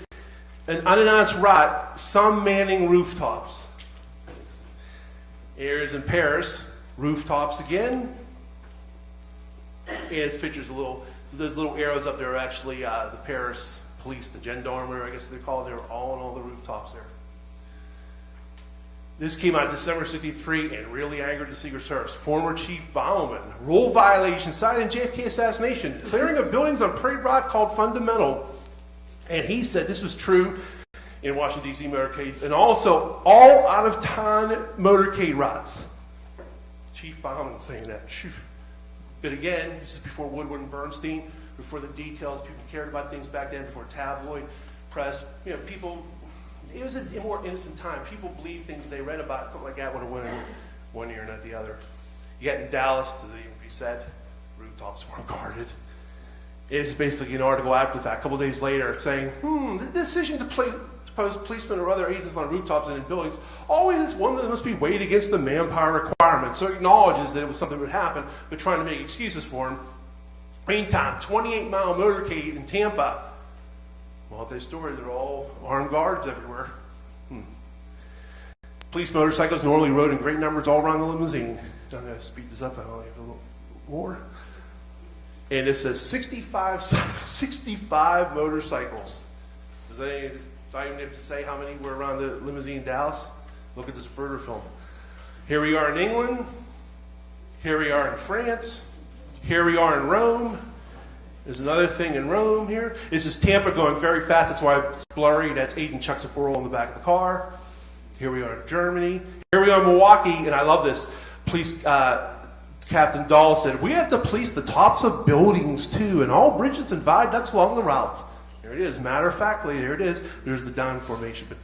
An unannounced route, some manning rooftops. Here's in Paris, rooftops again. And its pictures those little arrows up there are actually the Paris police, the gendarmerie, I guess they call it. They were all on all the rooftops there. This came out December 63 and really angered the Secret Service. Former Chief Baumann, rule violation cited in JFK assassination, clearing of buildings on Parade Road called fundamental. And he said this was true in Washington, D.C. motorcades, and also all out-of-town motorcade routes. Chief Baumann saying that. But again, this is before Woodward and Bernstein, before the details. People cared about things back then, before tabloid press. You know, people, it was a more innocent time. People believed things they read about, something like that would have went in one ear, not the other. Yet in Dallas, to even be said, rooftops weren't guarded. It's basically an article after the fact, a couple days later, saying, the decision to post policemen or other agents on rooftops and in buildings always is one that must be weighed against the manpower requirements. So it acknowledges that it was something that would happen, but trying to make excuses for him. Meantime, 28-mile motorcade in Tampa. Multi-story, they're all armed guards everywhere. Police motorcycles normally rode in great numbers all around the limousine. I'm going to speed this up, I only have a little more. And it says 65 motorcycles. Does I even have to say how many were around the limousine in Dallas? Look at this Bruder film. Here we are in England. Here we are in France. Here we are in Rome. There's another thing in Rome here. This is Tampa going very fast. That's why it's blurry. That's Agent Chuck Zaporro in the back of the car. Here we are in Germany. Here we are in Milwaukee. And I love this. Police Captain Dahl said, we have to police the tops of buildings too, and all bridges and viaducts along the route. There it is. Matter of factly, there it is. There's the down formation. But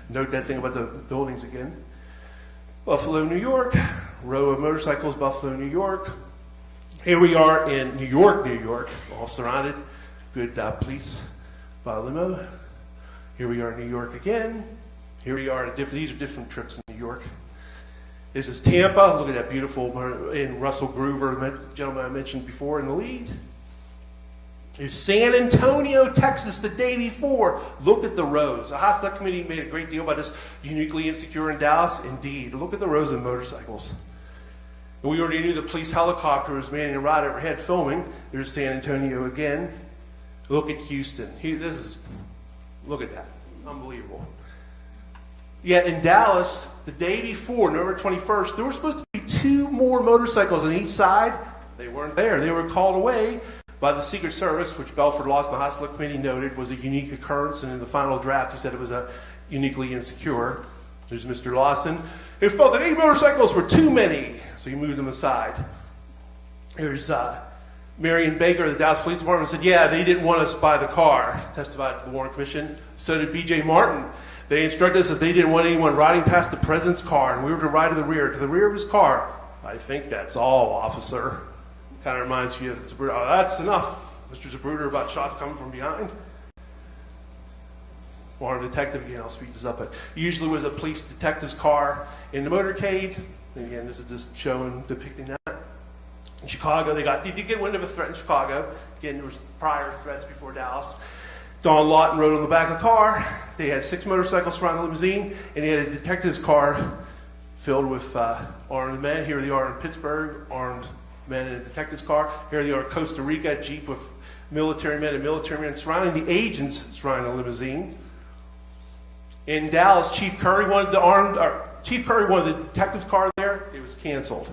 note that thing about the buildings again. Buffalo, New York. Row of motorcycles, Buffalo, New York. Here we are in New York, all surrounded. Good police by limo. Here we are in New York again. Here we are in these are different trips in New York. This is Tampa. Look at that beautiful, in Russell Groover, the gentleman I mentioned before in the lead. Here's San Antonio, Texas, the day before. Look at the rows. The House Select Committee made a great deal about this uniquely insecure in Dallas. Indeed. Look at the rows of motorcycles. And we already knew the police helicopter was manning a ride overhead filming. There's San Antonio again. Look at Houston. Look at that. Unbelievable. Yet in Dallas, the day before, November 21st, there were supposed to be 2 more motorcycles on each side. They weren't there. They were called away by the Secret Service, which Belford Lawson, the House Select Committee, noted was a unique occurrence, and in the final draft he said it was uniquely insecure. There's Mr. Lawson, who felt that 8 motorcycles were too many, so he moved them aside. Here's Marion Baker of the Dallas Police Department said, yeah, they didn't want us by the car, testified to the Warren Commission. So did B.J. Martin. They instructed us that they didn't want anyone riding past the president's car, and we were to ride to the rear of his car. I think that's all, officer. Kind of reminds you of Zapruder. Oh, that's enough, Mr. Zapruder, about shots coming from behind. Warren detective, again, I'll speed this up, but usually was a police detective's car in the motorcade. And again, this is just depicting that. In Chicago, they did get wind of a threat in Chicago. Again, there was prior threats before Dallas. Don Lawton rode on the back of the car. They had 6 motorcycles around the limousine, and they had a detective's car filled with armed men. Here they are in Pittsburgh, armed men in a detective's car. Here they are in Costa Rica, a Jeep with military men surrounding the agents surrounding the limousine. In Dallas, Chief Curry wanted the detective's car there. It was canceled.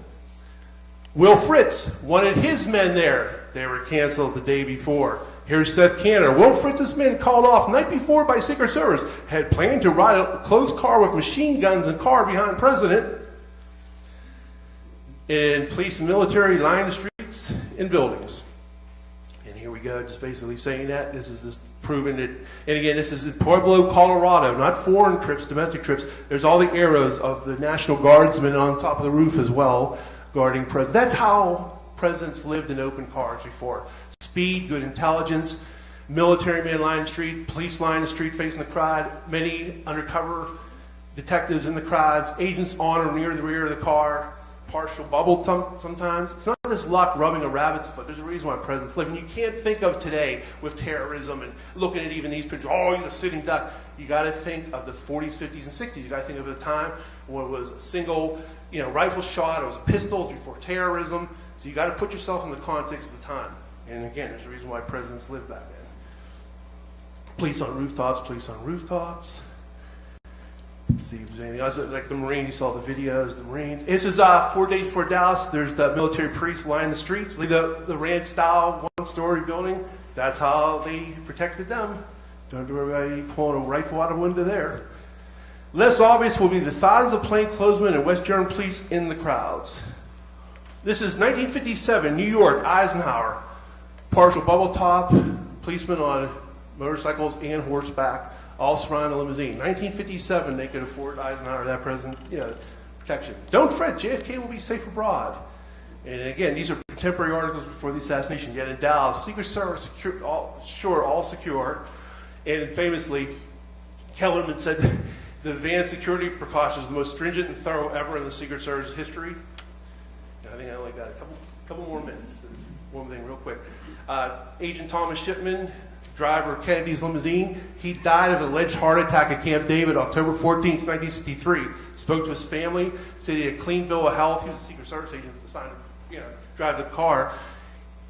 Will Fritz wanted his men there. They were canceled the day before. Here's Seth Canner. Will Fritz's men called off night before by Secret Service had planned to ride a closed car with machine guns and car behind President. And police and military line the streets and buildings. And here we go, just basically saying that. This is just proving that. And again, this is in Pueblo, Colorado, not foreign trips, domestic trips. There's all the arrows of the National Guardsmen on top of the roof as well, guarding presidents. That's how presidents lived in open cars before. Speed, good intelligence, military men line the street, police line the street facing the crowd, many undercover detectives in the crowds, agents on or near the rear of the car, partial bubble sometimes. It's not just luck rubbing a rabbit's foot. There's a reason why presidents live. And you can't think of today with terrorism and looking at even these pictures, oh, he's a sitting duck. You got to think of the 40s, 50s, and 60s. You got to think of a time when it was a single, rifle shot. It was pistols before terrorism. So you got to put yourself in the context of the time. And again, there's a reason why presidents lived back then. Police on rooftops, police on rooftops. Let's see if there's anything else. Like the Marine, you saw the videos, the Marines. This is 4 days before Dallas. There's the military priests lining the streets. Like the ranch-style one-story building. That's how they protected them. Don't do everybody pulling a rifle out of a window there. Less obvious will be the thousands of plainclothesmen and West German police in the crowds. This is 1957, New York, Eisenhower. Partial bubble top, policemen on motorcycles and horseback, all surrounding the limousine. 1957, they could afford Eisenhower that president, protection. Don't fret, JFK will be safe abroad. And again, these are contemporary articles before the assassination. Yet in Dallas, Secret Service secure, all secure. And famously, Kellerman said the advanced security precautions are the most stringent and thorough ever in the Secret Service history. I think I only got a couple more minutes. There's one thing real quick. Agent Thomas Shipman, driver of Kennedy's limousine, he died of an alleged heart attack at Camp David October 14th, 1963. Spoke to his family, said he had a clean bill of health. He was a Secret Service agent assigned to drive the car.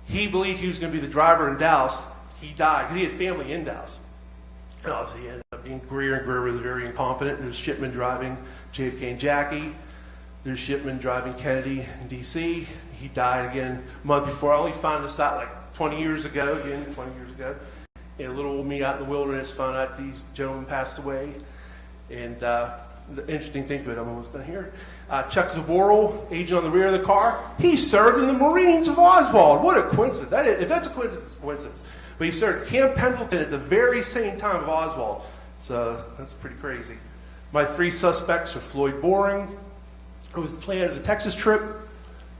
He believed he was going to be the driver in Dallas. He died because he had family in Dallas. And obviously, he ended up being Greer, and Greer was very incompetent. There's Shipman driving JFK and Jackie. There's Shipman driving Kennedy in D.C. He died again a month before. I only found this out like 20 years ago. And a little old me out in the wilderness found out these gentlemen passed away. And the interesting thing to it, I'm almost done here. Chuck Zaboral, agent on the rear of the car, he served in the Marines of Oswald. What a coincidence. If that's a coincidence, it's a coincidence. But he served Camp Pendleton at the very same time of Oswald. So that's pretty crazy. My 3 suspects are Floyd Boring, who was the planner of the Texas trip.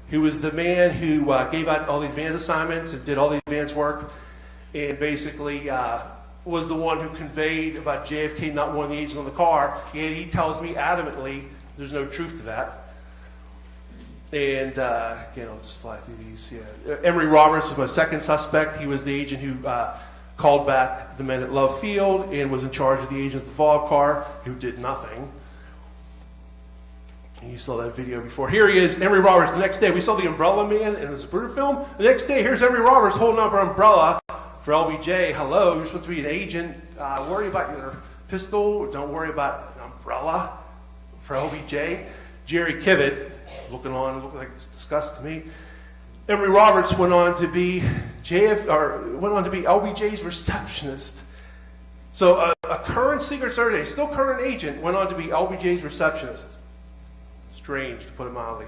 He was the man who gave out all the advance assignments and did all the advance work, and basically was the one who conveyed about JFK not wanting the agents on the car. And he tells me adamantly there's no truth to that. And again, I'll just fly through these. Yeah. Emory Roberts was my second suspect. He was the agent who called back the men at Love Field and was in charge of the agent at the Vol car, who did nothing. And you saw that video before. Here he is, Emory Roberts. The next day, we saw the Umbrella Man in the Zapruder film. The next day, here's Emory Roberts holding up an umbrella for LBJ. Hello, you're supposed to be an agent. Worry about your pistol. Don't worry about an umbrella for LBJ. Jerry Kivett, looked like it's disgust to me. Emory Roberts went on to be LBJ's receptionist. So a current Secret Service, still current agent, went on to be LBJ's receptionist. Strange, to put it mildly.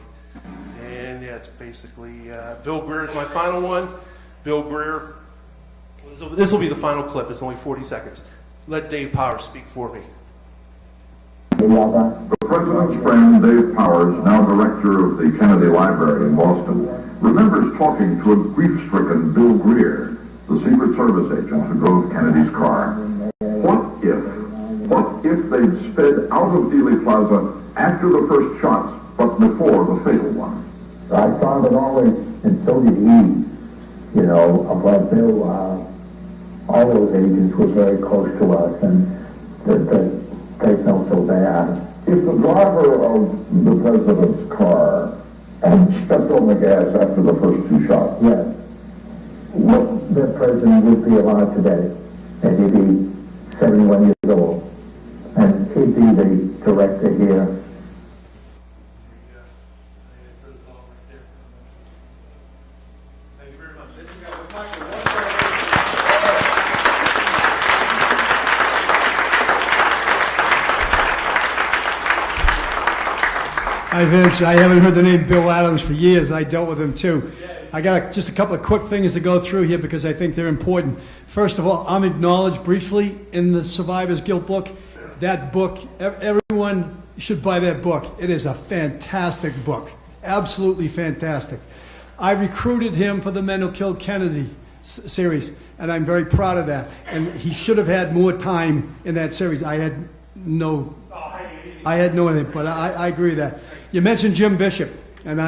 And yeah, it's basically Bill Greer is my final one. Bill Greer. This will be the final clip. It's only 40 seconds. Let Dave Powers speak for me. The President's friend, Dave Powers, now director of the Kennedy Library in Boston, remembers talking to a grief-stricken Bill Greer, the Secret Service agent who drove Kennedy's car. What if they'd sped out of Dealey Plaza after the first shots, but before the fatal one? I found it always, and so did he, about Bill, all those agents were very close to us, and they felt so bad. If the driver of the President's car had stepped on the gas after the first 2 shots, yes, the President would be alive today, and he'd be 71 years old. And he'd be the director here. Thank you very much. Hi, Vince. I haven't heard the name Bill Adams for years. I dealt with him, too. I got just a couple of quick things to go through here because I think they're important. First of all, I'm acknowledged briefly in the Survivor's Guilt book. That book, everyone should buy that book. It is a fantastic book. Absolutely fantastic. I recruited him for the Men Who Killed Kennedy series, and I'm very proud of that. And he should have had more time in that series. I had no idea, but I agree with that. You mentioned Jim Bishop. and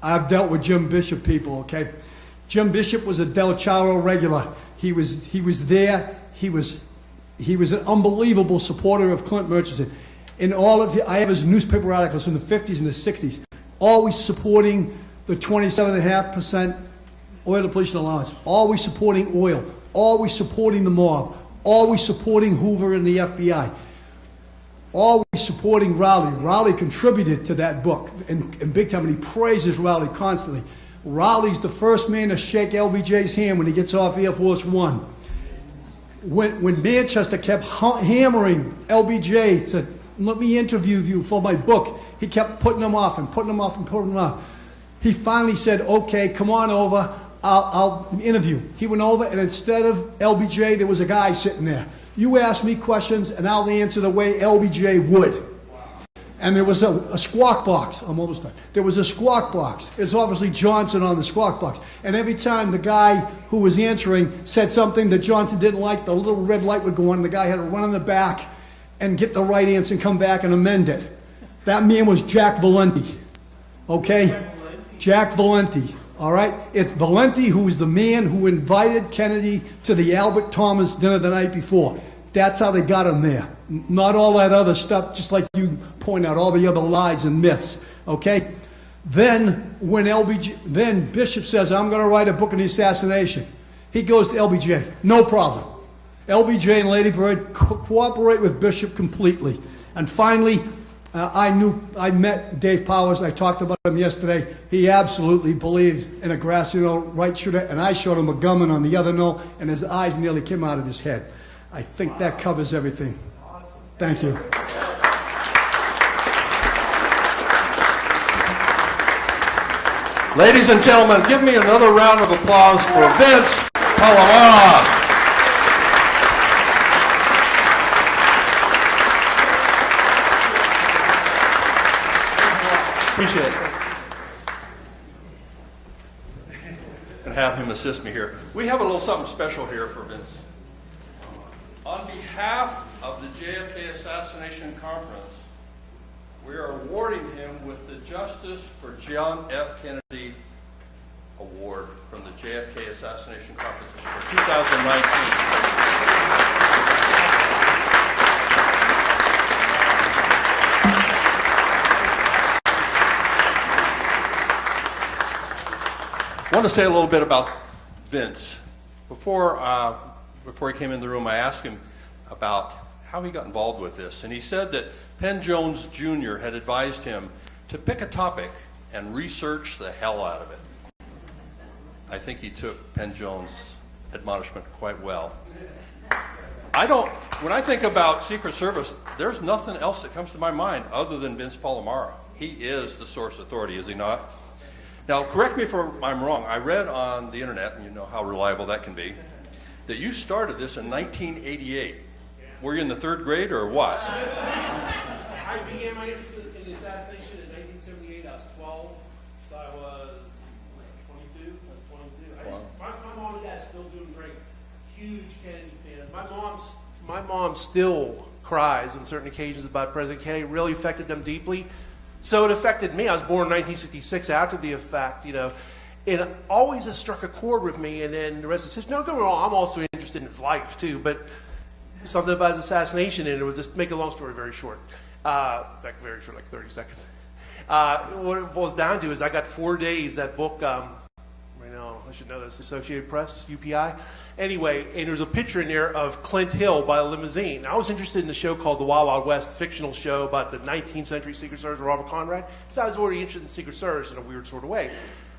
I've dealt with Jim Bishop people, okay? Jim Bishop was a Del Charo regular. He was there. He was an unbelievable supporter of Clint Murchison. I have his newspaper articles from the 50s and the 60s, always supporting the 27.5% oil depletion allowance, always supporting oil, always supporting the mob, always supporting Hoover and the FBI, always supporting Rowley. Rowley contributed to that book in big time, and he praises Rowley constantly. Rowley's the first man to shake LBJ's hand when he gets off Air Force One. When Manchester kept hammering LBJ to let me interview you for my book, he kept putting him off and putting him off and putting him off. He finally said, okay, come on over, I'll interview. He went over, and instead of LBJ, there was a guy sitting there. You ask me questions, and I'll answer the way LBJ would. And there was a squawk box. I'm almost done. There was a squawk box. It's obviously Johnson on the squawk box. And every time the guy who was answering said something that Johnson didn't like, the little red light would go on, and the guy had to run in the back and get the right answer and come back and amend it. That man was Jack Valenti. Okay? Jack Valenti. All right? It's Valenti who was the man who invited Kennedy to the Albert Thomas dinner the night before. That's how they got him there. Not all that other stuff, just like you point out, all the other lies and myths. Okay? Then when Bishop says, I'm going to write a book on the assassination, he goes to LBJ. No problem. LBJ and Lady Bird cooperate with Bishop completely. And finally, I met Dave Powers. I talked about him yesterday. He absolutely believed in a grassy knoll right shooter, and I showed him a gunman on the other knoll, and his eyes nearly came out of his head. I think that covers everything. Thank you. Ladies and gentlemen, give me another round of applause for Vince Palamara. Appreciate it. And have him assist me here. We have a little something special here for Vince. On behalf of the JFK Assassination Conference, we are awarding him with the Justice for John F. Kennedy Award from the JFK Assassination Conference for 2019. I want to say a little bit about Vince. Before he came in the room, I asked him about how he got involved with this, and he said that Penn Jones Jr. had advised him to pick a topic and research the hell out of it. I think he took Penn Jones' admonishment quite well. When I think about Secret Service, there's nothing else that comes to my mind other than Vince Palamara. He is the source authority, is he not? Now, correct me if I'm wrong. I read on the internet, and you know how reliable that can be, that you started this in 1988. Were you in the third grade or what? I began my interest in the assassination in 1978. I was 12, so I was 22. My mom and dad still doing great. Huge Kennedy fans. My mom still cries on certain occasions about President Kennedy. It really affected them deeply. So it affected me. I was born in 1966 after the effect, you know. And it always has struck a chord with me, and then the rest of the system. Don't get me wrong, I'm also interested in his life, too, but something about his assassination, and it would just make a long story very short. Very short, like 30 seconds. What it boils down to is I got 4 days, that book, right now, I should know this, Associated Press, UPI. Anyway, and there's a picture in there of Clint Hill by a limousine. I was interested in the show called The Wild Wild West, a fictional show about the 19th century Secret Service with Robert Conrad. So I was already interested in Secret Service in a weird sort of way.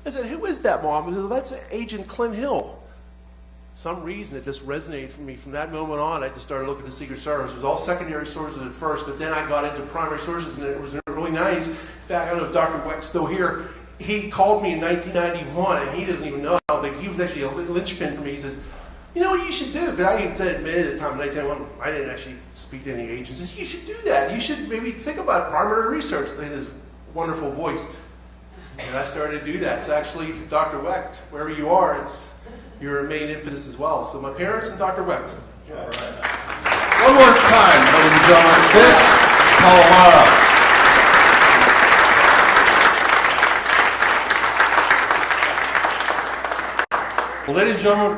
I said, who is that, Mom? I said, well, that's Agent Clint Hill. Some reason it just resonated for me. From that moment on, I just started looking at the Secret Service. It was all secondary sources at first, but then I got into primary sources, and it was in the early 90s. In fact, I don't know if Dr. Weck's still here. He called me in 1991, and he doesn't even know, but he was actually a linchpin for me. He says, you know what you should do? Because I even admitted at the time in 1991, I didn't actually speak to any agents. He says, you should do that. You should maybe think about primary research in his wonderful voice. And I started to do that. It's actually Dr. Wecht, wherever you are, it's your main impetus as well. So my parents and Dr. Wecht. All right. One more time, ladies and gentlemen, Vince Palamara. ladies and gentlemen,